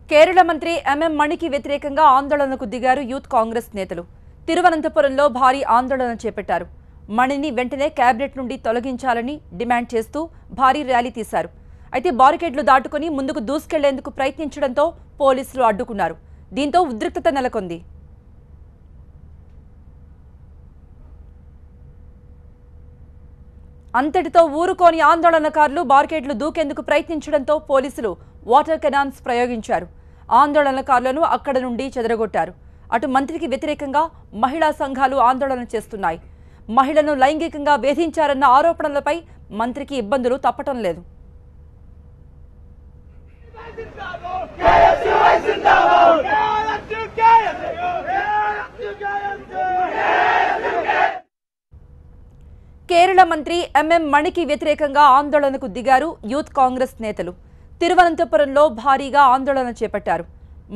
కేరళ మంత్రి ఎంఎం మణికి వ్యతిరేకంగా ఆందోళనకు దిగారు యూత్ కాంగ్రెస్ నేతలు. తిరువనంతపురంలో భారీ ఆందోళన చేపట్టారు. మణిని వెంటనే క్యాబినెట్ నుండి తొలగించాలని డిమాండ్ చేస్తూ భారీ ర్యాలీ తీశారు. అయితే బారికేడ్లు దాటుకుని ముందుకు దూసుకెళ్లేందుకు ప్రయత్నించడంతో పోలీసులు అడ్డుకున్నారు. దీంతో ఉద్రిక్తత నెలకొంది. అంతటితో ఊరుకోని ఆందోళనకారులు బారికేడ్లు దూకేందుకు ప్రయత్నించడంతో పోలీసులు వాటర్ కెనాన్స్ ప్రయోగించారు. ఆందోళనకారులను అక్కడ నుండి చెదరగొట్టారు. అటు మంత్రికి వ్యతిరేకంగా మహిళా సంఘాలు ఆందోళన చేస్తున్నాయి. మహిళను లైంగికంగా వేధించారన్న ఆరోపణలపై మంత్రికి ఇబ్బందులు తప్పటం లేదు. కేరళ మంత్రి ఎంఎం మణికి వ్యతిరేకంగా ఆందోళనకు దిగారు యూత్ కాంగ్రెస్ నేతలు. తిరువనంతపురంలో భారీగా ఆందోళన చేపట్టారు.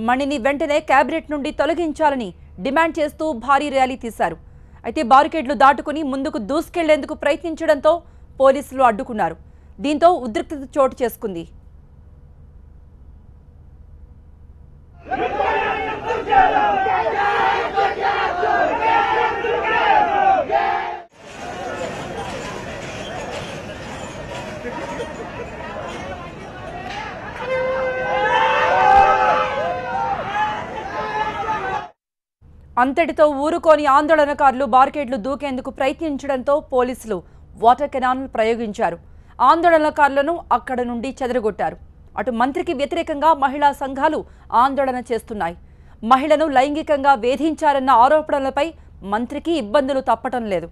మణిని వెంటనే కేబినెట్ నుండి తొలగించాలని డిమాండ్ చేస్తూ భారీ ర్యాలీ తీశారు. అయితే బారికేడ్లు దాటుకుని ముందుకు దూసుకెళ్లేందుకు ప్రయత్నించడంతో పోలీసులు అడ్డుకున్నారు. దీంతో ఉద్రిక్తత చోటు చేసుకుంది. అంతటితో ఊరుకోని ఆందోళనకారులు బారికేడ్లు దూకేందుకు ప్రయత్నించడంతో పోలీసులు వాటర్ కెనాన్ ప్రయోగించారు. ఆందోళనకారులను అక్కడ నుండి చెదరగొట్టారు. అటు మంత్రికి వ్యతిరేకంగా మహిళా సంఘాలు ఆందోళన చేస్తున్నాయి. మహిళను లైంగికంగా వేధించారన్న ఆరోపణలపై మంత్రికి ఇబ్బందులు తప్పటం లేదు.